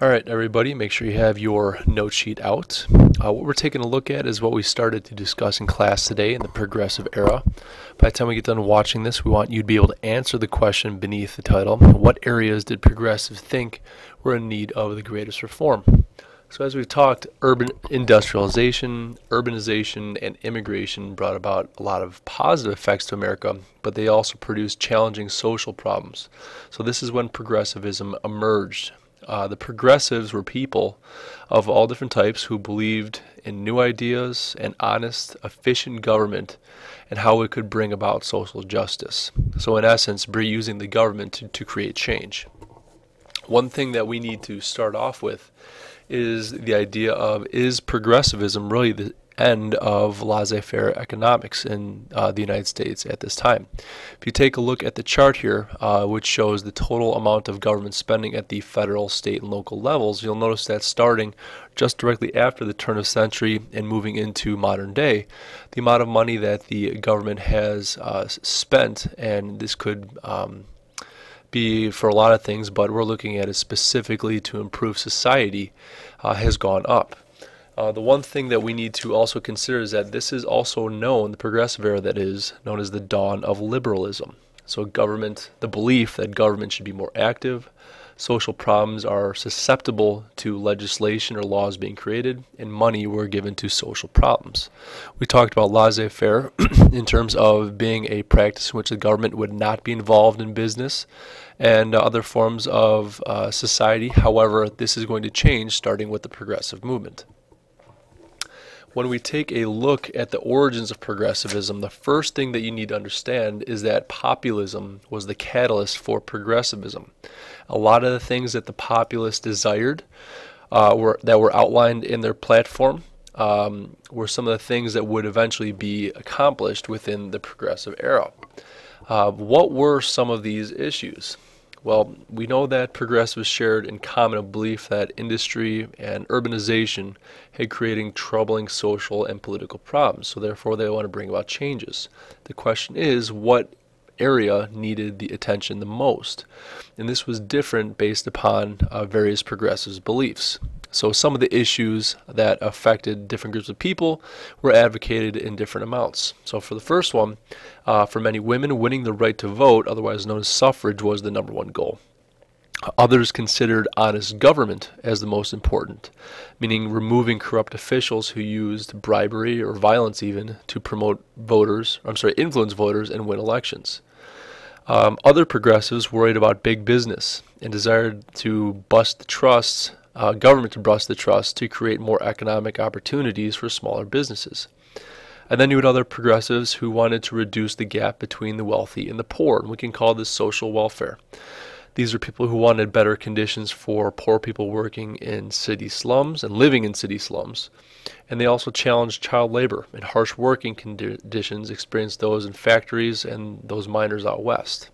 Alright everybody, make sure you have your note sheet out. What we're taking a look at is what we started to discuss in class today in the progressive era. By the time we get done watching this, we want you to be able to answer the question beneath the title. What areas did progressives think were in need of the greatest reform? So as we've talked, urban industrialization, urbanization, and immigration brought about a lot of positive effects to America, but they also produced challenging social problems. So this is when progressivism emerged. The progressives were people of all different types who believed in new ideas and honest, efficient government and how it could bring about social justice. So in essence, using the government to create change. One thing that we need to start off with is the idea of, is progressivism really the end of laissez-faire economics in the United States at this time? If you take a look at the chart here, which shows the total amount of government spending at the federal, state, and local levels, you'll notice that starting just directly after the turn of century and moving into modern day, the amount of money that the government has spent, and this could be for a lot of things, but we're looking at it specifically to improve society, has gone up. The one thing that we need to also consider is that this is also known, the progressive era, that is known as the dawn of liberalism. So the belief that government should be more active, social problems are susceptible to legislation or laws being created, and money were given to social problems. We talked about laissez-faire in terms of being a practice in which the government would not be involved in business and other forms of society. However, this is going to change starting with the progressive movement. When we take a look at the origins of progressivism, the first thing that you need to understand is that populism was the catalyst for progressivism. A lot of the things that the populists desired that were outlined in their platform were some of the things that would eventually be accomplished within the progressive era. What were some of these issues? Well, we know that progressives shared in common a belief that industry and urbanization had creating troubling social and political problems, so therefore they want to bring about changes. The question is, what area needed the attention the most? And this was different based upon various progressives' beliefs. So some of the issues that affected different groups of people were advocated in different amounts. So for the first one, for many women, winning the right to vote, otherwise known as suffrage, was the number one goal. Others considered honest government as the most important, meaning removing corrupt officials who used bribery or violence even to influence voters and win elections. Other progressives worried about big business and desired to bust the trusts, government to bust the trust to create more economic opportunities for smaller businesses. And then you had other progressives who wanted to reduce the gap between the wealthy and the poor, and we can call this social welfare. These are people who wanted better conditions for poor people working in city slums and living in city slums. And they also challenged child labor and harsh working conditions experienced those in factories and those miners out west.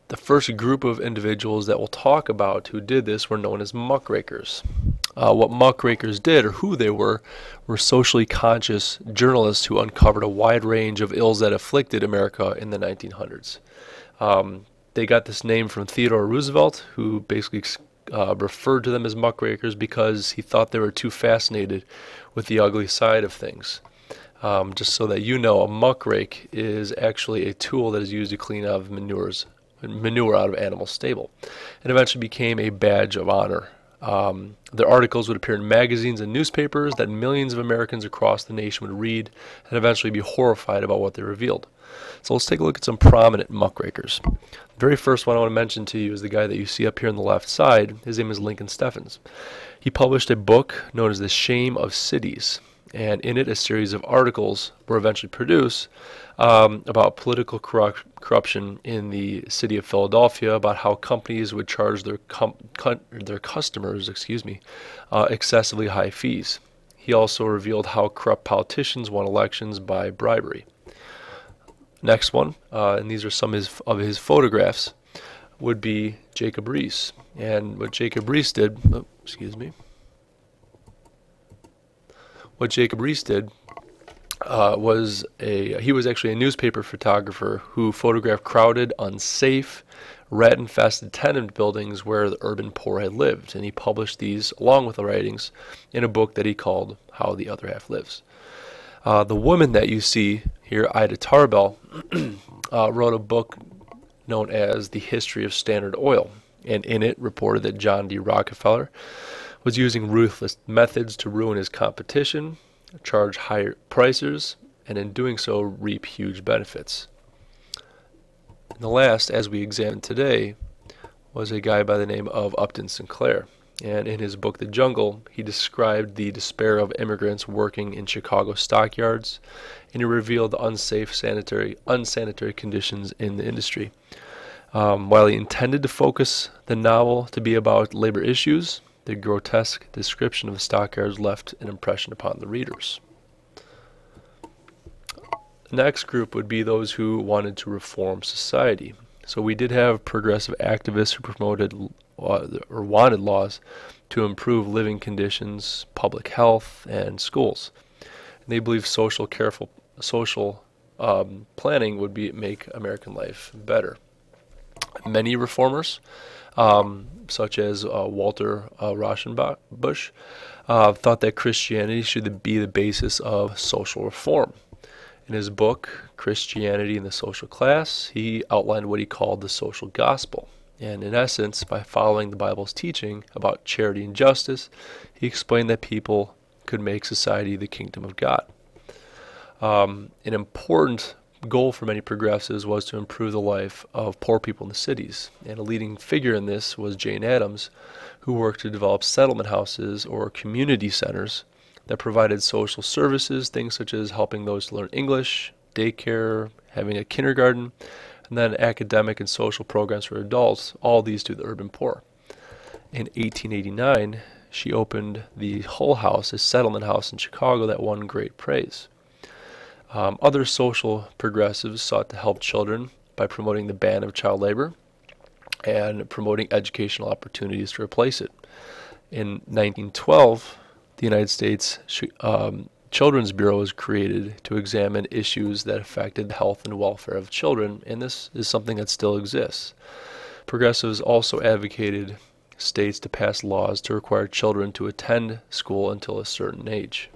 The first group of individuals that we'll talk about who did this were known as muckrakers. What muckrakers did, or who they were socially conscious journalists who uncovered a wide range of ills that afflicted America in the 1900s. They got this name from Theodore Roosevelt, who basically referred to them as muckrakers because he thought they were too fascinated with the ugly side of things. Just so that you know, a muckrake is actually a tool that is used to clean out manure out of animal stable, and eventually became a badge of honor. Their articles would appear in magazines and newspapers that millions of Americans across the nation would read and eventually be horrified about what they revealed. So let's take a look at some prominent muckrakers. The very first one I want to mention to you is the guy that you see up here on the left side. His name is Lincoln Steffens. He published a book known as The Shame of Cities, and in it a series of articles were eventually produced about political corruption in the city of Philadelphia, about how companies would charge their customers, excessively high fees. He also revealed how corrupt politicians won elections by bribery. Next one, and these are some of his photographs, would be Jacob Riis. And what Jacob Riis did, he was actually a newspaper photographer who photographed crowded, unsafe, rat-infested tenement buildings where the urban poor had lived, and he published these along with the writings in a book that he called How the Other Half Lives. The woman that you see here, Ida Tarbell, wrote a book known as The History of Standard Oil, and in it reported that John D. Rockefeller was using ruthless methods to ruin his competition, charge higher prices, and in doing so reap huge benefits. And the last, as we examined today, was a guy by the name of Upton Sinclair. And in his book, The Jungle, he described the despair of immigrants working in Chicago stockyards, and he revealed the unsanitary conditions in the industry. While he intended to focus the novel to be about labor issues, the grotesque description of the stockyards left an impression upon the readers. The next group would be those who wanted to reform society. So we did have progressive activists who promoted or wanted laws to improve living conditions, public health, and schools. And they believed social planning would make American life better. Many reformers, such as Walter Rauschenbusch, thought that Christianity should be the basis of social reform. In his book, Christianity and the Social Class, he outlined what he called the social gospel. And in essence, by following the Bible's teaching about charity and justice, he explained that people could make society the kingdom of God. An important goal for many progressives was to improve the life of poor people in the cities. And a leading figure in this was Jane Addams, who worked to develop settlement houses or community centers that provided social services, things such as helping those to learn English, daycare, having a kindergarten, and then academic and social programs for adults, all these to the urban poor. In 1889, she opened the Hull House, a settlement house in Chicago that won great praise. Other social progressives sought to help children by promoting the ban of child labor and promoting educational opportunities to replace it. In 1912, the United States Children's Bureau was created to examine issues that affected the health and welfare of children, and this is something that still exists. Progressives also advocated states to pass laws to require children to attend school until a certain age.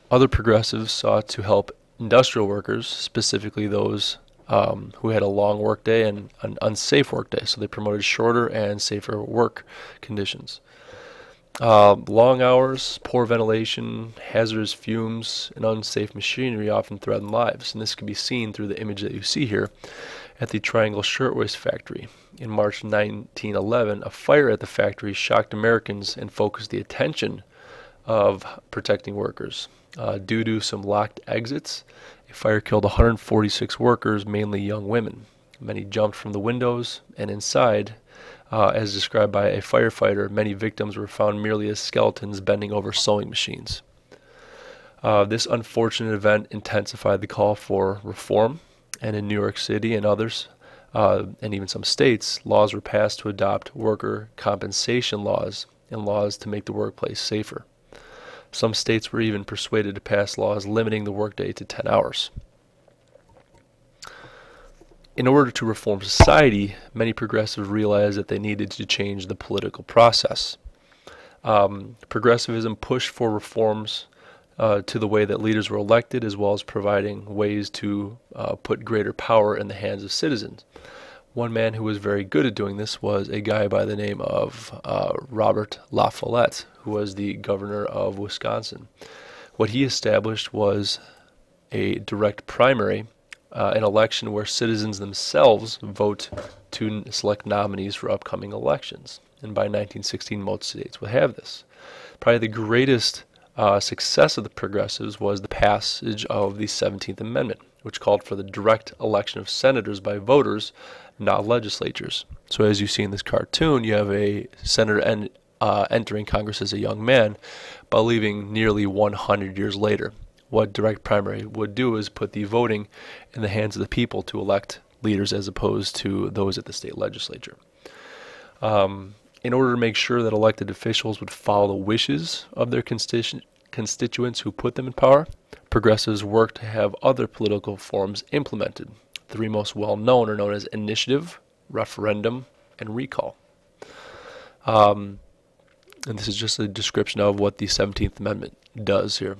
Other progressives sought to help industrial workers, specifically those who had a long workday and an unsafe workday, so they promoted shorter and safer work conditions. Long hours, poor ventilation, hazardous fumes, and unsafe machinery often threaten lives, and this can be seen through the image that you see here at the Triangle Shirtwaist Factory. In March 1911, a fire at the factory shocked Americans and focused the attention of protecting workers. Due to some locked exits, a fire killed 146 workers, mainly young women. Many jumped from the windows, and inside, as described by a firefighter, many victims were found merely as skeletons bending over sewing machines. This unfortunate event intensified the call for reform, and in New York City and others, and even some states, laws were passed to adopt worker compensation laws and laws to make the workplace safer. Some states were even persuaded to pass laws limiting the workday to 10 hours. In order to reform society, many progressives realized that they needed to change the political process. Progressivism pushed for reforms to the way that leaders were elected, as well as providing ways to put greater power in the hands of citizens. One man who was very good at doing this was a guy by the name of Robert La Follette, who was the governor of Wisconsin. What he established was a direct primary, an election where citizens themselves vote to select nominees for upcoming elections. And by 1916, most states would have this. Probably the greatest success of the progressives was the passage of the 17th Amendment, which called for the direct election of senators by voters, not legislatures. So as you see in this cartoon, you have a senator entering Congress as a young man, but leaving nearly 100 years later. What direct primary would do is put the voting in the hands of the people to elect leaders as opposed to those at the state legislature. In order to make sure that elected officials would follow the wishes of their constituents, constituents who put them in power, progressives work to have other political reforms implemented. The three most well-known are known as initiative, referendum, and recall. And this is just a description of what the 17th Amendment does here.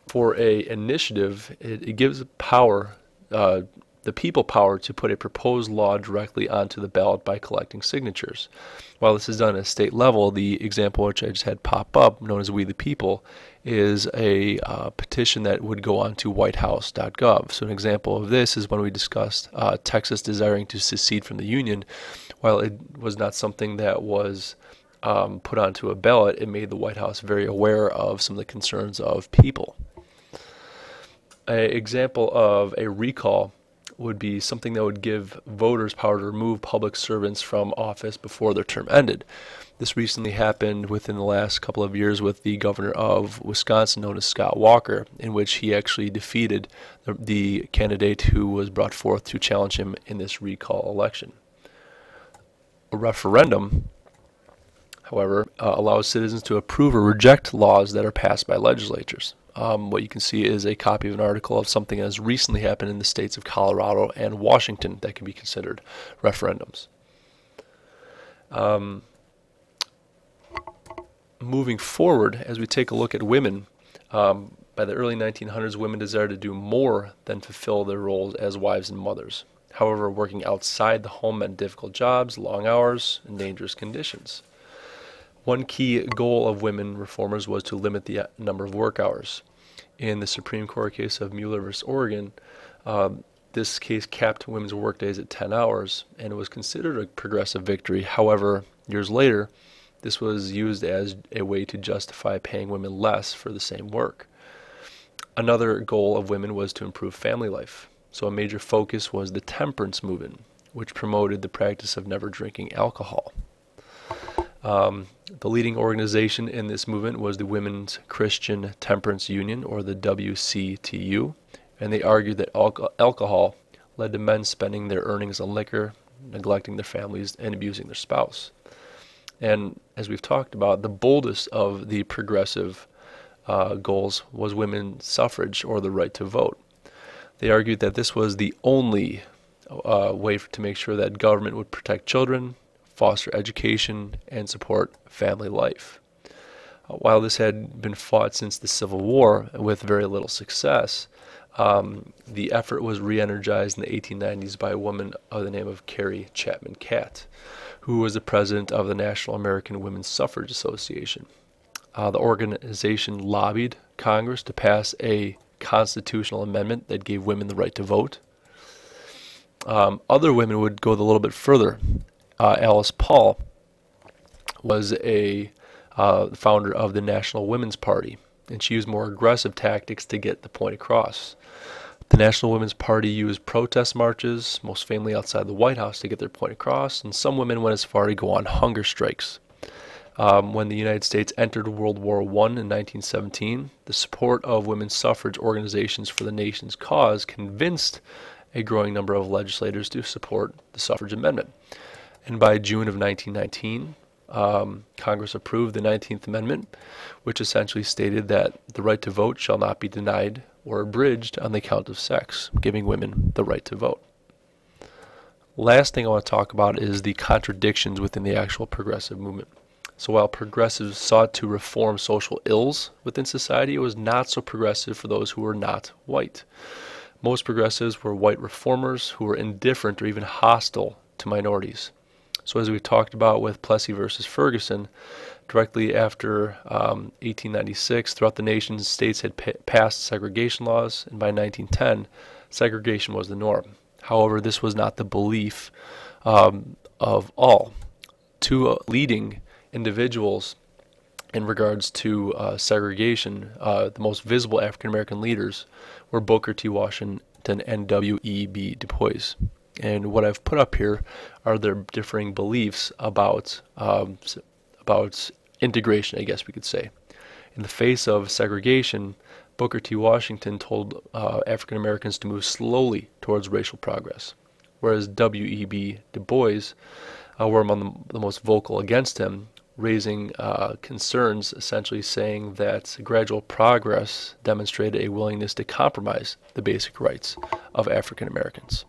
For a initiative, it gives power, the people power to put a proposed law directly onto the ballot by collecting signatures. While this is done at a state level, the example which I just had pop up, known as We the People, is a petition that would go on to whitehouse.gov. So an example of this is when we discussed Texas desiring to secede from the Union. While it was not something that was put onto a ballot, it made the White House very aware of some of the concerns of people. An example of a recall would be something that would give voters power to remove public servants from office before their term ended. This recently happened within the last couple of years with the governor of Wisconsin, known as Scott Walker, in which he actually defeated the candidate who was brought forth to challenge him in this recall election. A referendum, however, allows citizens to approve or reject laws that are passed by legislatures. What you can see is a copy of an article of something that has recently happened in the states of Colorado and Washington that can be considered referendums. Moving forward, as we take a look at women, by the early 1900s, women desired to do more than fulfill their roles as wives and mothers. However, working outside the home meant difficult jobs, long hours, and dangerous conditions. One key goal of women reformers was to limit the number of work hours. In the Supreme Court case of Mueller v. Oregon, this case capped women's workdays at 10 hours, and it was considered a progressive victory. However, years later, this was used as a way to justify paying women less for the same work. Another goal of women was to improve family life. So a major focus was the temperance movement, which promoted the practice of never drinking alcohol. The leading organization in this movement was the Women's Christian Temperance Union, or the WCTU, and they argued that alcohol led to men spending their earnings on liquor, neglecting their families, and abusing their spouse. And as we've talked about, the boldest of the progressive goals was women's suffrage, or the right to vote. They argued that this was the only way to make sure that government would protect children, foster education, and support family life. While this had been fought since the Civil War with very little success, the effort was re-energized in the 1890s by a woman of the name of Carrie Chapman Catt, who was the president of the National American Women's Suffrage Association. The organization lobbied Congress to pass a constitutional amendment that gave women the right to vote. Other women would go a little bit further. Alice Paul was a founder of the National Women's Party, and she used more aggressive tactics to get the point across. The National Women's Party used protest marches, most famously outside the White House, to get their point across, and some women went as far to go on hunger strikes. When the United States entered World War I in 1917, the support of women's suffrage organizations for the nation's cause convinced a growing number of legislators to support the suffrage amendment. And by June of 1919, Congress approved the 19th Amendment, which essentially stated that the right to vote shall not be denied or abridged on the account of sex, giving women the right to vote. Last thing I want to talk about is the contradictions within the actual progressive movement. So while progressives sought to reform social ills within society, it was not so progressive for those who were not white. Most progressives were white reformers who were indifferent or even hostile to minorities. So as we talked about with Plessy versus Ferguson, directly after 1896, throughout the nation, states had passed segregation laws, and by 1910, segregation was the norm. However, this was not the belief of all. Two leading individuals in regards to segregation, the most visible African American leaders were Booker T. Washington and W.E.B. Du Bois. And what I've put up here are their differing beliefs about integration, I guess we could say. In the face of segregation, Booker T. Washington told African Americans to move slowly towards racial progress, whereas W.E.B. Du Bois were among the most vocal against him, raising concerns, essentially saying that gradual progress demonstrated a willingness to compromise the basic rights of African Americans.